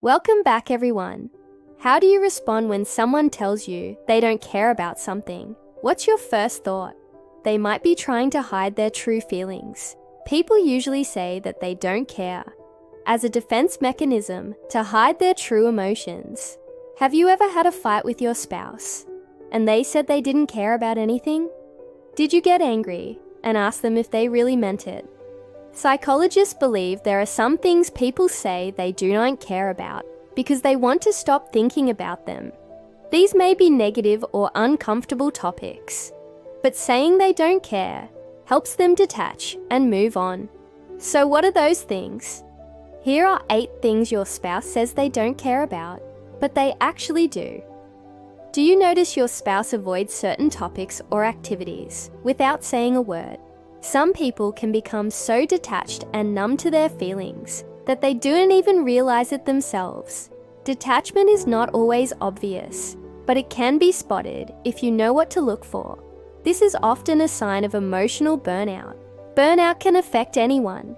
Welcome back, everyone. How do you respond when someone tells you they don't care about something? What's your first thought? They might be trying to hide their true feelings. People usually say that they don't care as a defense mechanism to hide their true emotions. Have you ever had a fight with your spouse and they said they didn't care about anything? Did you get angry and ask them if they really meant it? Psychologists believe there are some things people say they do not care about because they want to stop thinking about them. These may be negative or uncomfortable topics, but saying they don't care helps them detach and move on. So what are those things? Here are 8 things your spouse says they don't care about, but they actually do. Do you notice your spouse avoids certain topics or activities without saying a word? Some people can become so detached and numb to their feelings that they don't even realize it themselves. Detachment is not always obvious, but it can be spotted if you know what to look for. This is often a sign of emotional burnout. Burnout can affect anyone,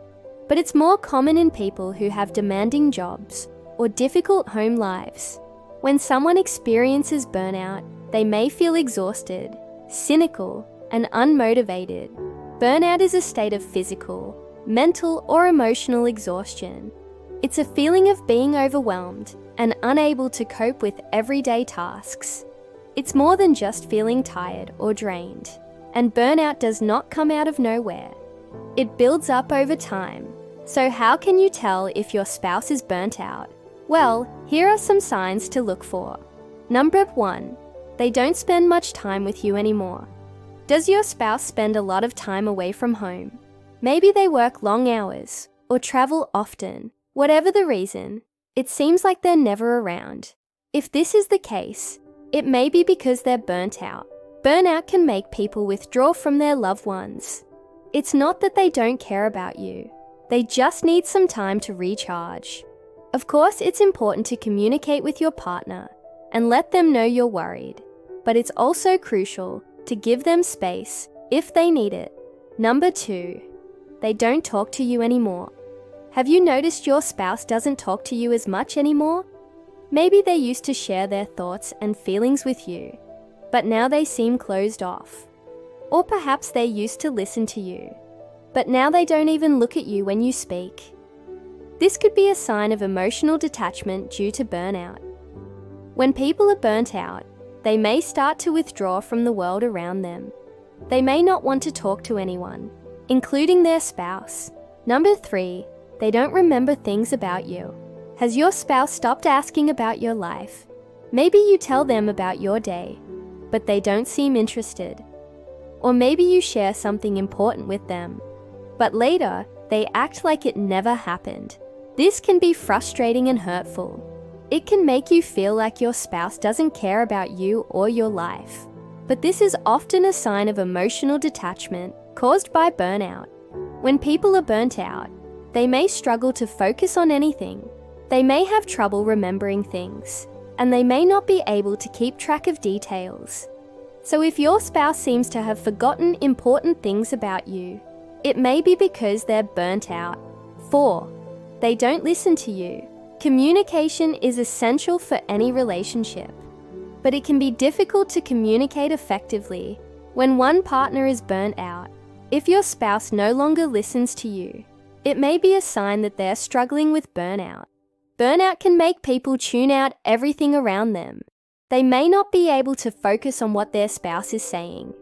but it's more common in people who have demanding jobs or difficult home lives. When someone experiences burnout, they may feel exhausted, cynical, and unmotivated. Burnout is a state of physical, mental, or emotional exhaustion. It's a feeling of being overwhelmed and unable to cope with everyday tasks. It's more than just feeling tired or drained, and burnout does not come out of nowhere. It builds up over time. So how can you tell if your spouse is burnt out? Well, here are some signs to look for. Number 1, they don't spend much time with you anymore. Does your spouse spend a lot of time away from home? Maybe they work long hours or travel often. Whatever the reason, it seems like they're never around. If this is the case, it may be because they're burnt out. Burnout can make people withdraw from their loved ones. It's not that they don't care about you. They just need some time to recharge. Of course, it's important to communicate with your partner and let them know you're worried, but it's also crucial to give them space if they need it. Number 2, they don't talk to you anymore. Have you noticed your spouse doesn't talk to you as much anymore? Maybe they used to share their thoughts and feelings with you, but now they seem closed off. Or perhaps they used to listen to you, but now they don't even look at you when you speak. This could be a sign of emotional detachment due to burnout. When people are burnt out, they may start to withdraw from the world around them. They may not want to talk to anyone, including their spouse. Number 3, they don't remember things about you. Has your spouse stopped asking about your life? Maybe you tell them about your day, but they don't seem interested. Or maybe you share something important with them, but later they act like it never happened. This can be frustrating and hurtful. It can make you feel like your spouse doesn't care about you or your life. But this is often a sign of emotional detachment caused by burnout. When people are burnt out, they may struggle to focus on anything. They may have trouble remembering things, and they may not be able to keep track of details. So if your spouse seems to have forgotten important things about you, it may be because they're burnt out. 4, they don't listen to you. Communication is essential for any relationship, but it can be difficult to communicate effectively when one partner is burnt out. If your spouse no longer listens to you, it may be a sign that they're struggling with burnout. Burnout can make people tune out everything around them. They may not be able to focus on what their spouse is saying,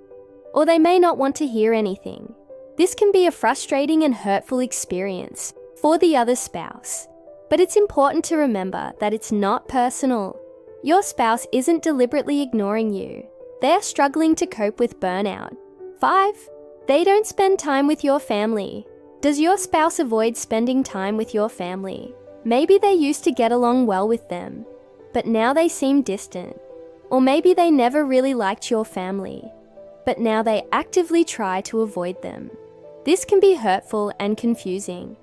or they may not want to hear anything. This can be a frustrating and hurtful experience for the other spouse. But it's important to remember that it's not personal. Your spouse isn't deliberately ignoring you. They're struggling to cope with burnout. 5, they don't spend time with your family. Does your spouse avoid spending time with your family? Maybe they used to get along well with them, but now they seem distant. Or maybe they never really liked your family, but now they actively try to avoid them. This can be hurtful and confusing.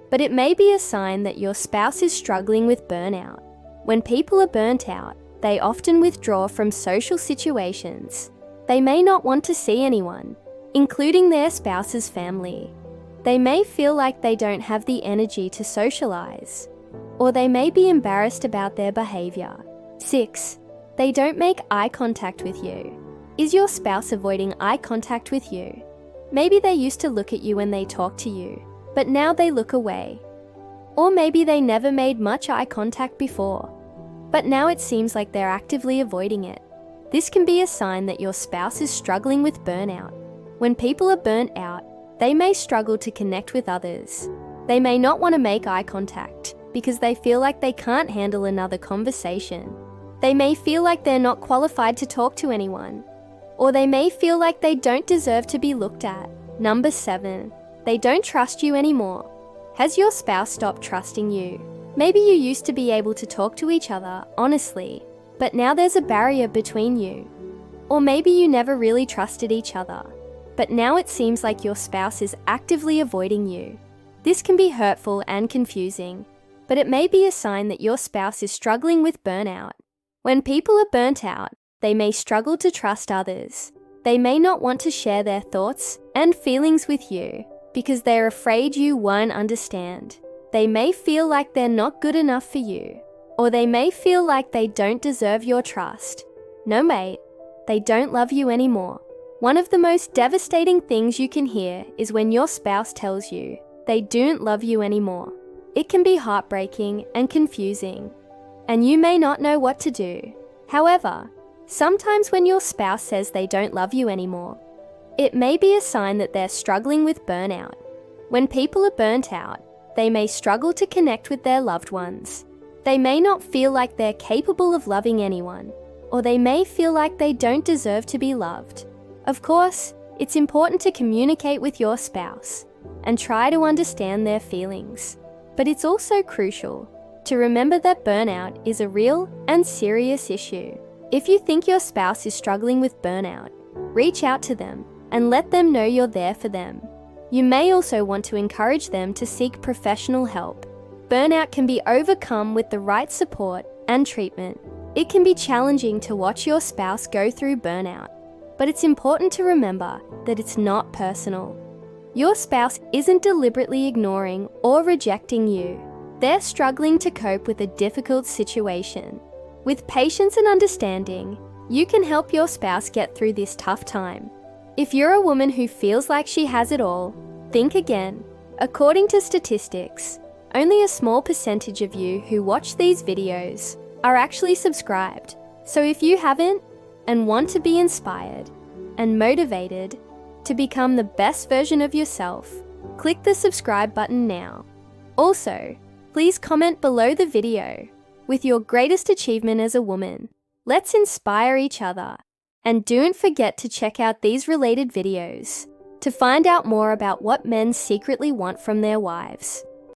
But it may be a sign that your spouse is struggling with burnout. When people are burnt out, they often withdraw from social situations. They may not want to see anyone, including their spouse's family. They may feel like they don't have the energy to socialize. or they may be embarrassed about their behavior. 6. They don't make eye contact with you. Is your spouse avoiding eye contact with you? Maybe they used to look at you when they talk to you, but now they look away. Or maybe they never made much eye contact before, but now it seems like they're actively avoiding it. This can be a sign that your spouse is struggling with burnout. When people are burnt out, they may struggle to connect with others. They may not want to make eye contact because they feel like they can't handle another conversation. They may feel like they're not qualified to talk to anyone. Or they may feel like they don't deserve to be looked at. Number 7. They don't trust you anymore. Has your spouse stopped trusting you? Maybe you used to be able to talk to each other honestly, but now there's a barrier between you. Or maybe you never really trusted each other, but now it seems like your spouse is actively avoiding you. This can be hurtful and confusing, but it may be a sign that your spouse is struggling with burnout. When people are burnt out, they may struggle to trust others. They may not want to share their thoughts and feelings with you because they're afraid you won't understand. They may feel like they're not good enough for you, or they may feel like they don't deserve your trust. No, mate, they don't love you anymore. One of the most devastating things you can hear is when your spouse tells you they don't love you anymore. It can be heartbreaking and confusing, and you may not know what to do. However, sometimes when your spouse says they don't love you anymore, it may be a sign that they're struggling with burnout. When people are burnt out, they may struggle to connect with their loved ones. They may not feel like they're capable of loving anyone, or they may feel like they don't deserve to be loved. Of course, it's important to communicate with your spouse and try to understand their feelings. But it's also crucial to remember that burnout is a real and serious issue. If you think your spouse is struggling with burnout, reach out to them and let them know you're there for them. You may also want to encourage them to seek professional help. Burnout can be overcome with the right support and treatment. It can be challenging to watch your spouse go through burnout, but it's important to remember that it's not personal. Your spouse isn't deliberately ignoring or rejecting you. They're struggling to cope with a difficult situation. With patience and understanding, you can help your spouse get through this tough time. If you're a woman who feels like she has it all, think again. According to statistics, only a small percentage of you who watch these videos are actually subscribed. So if you haven't and want to be inspired and motivated to become the best version of yourself, click the subscribe button now. Also, please comment below the video with your greatest achievement as a woman. Let's inspire each other. And don't forget to check out these related videos to find out more about what men secretly want from their wives.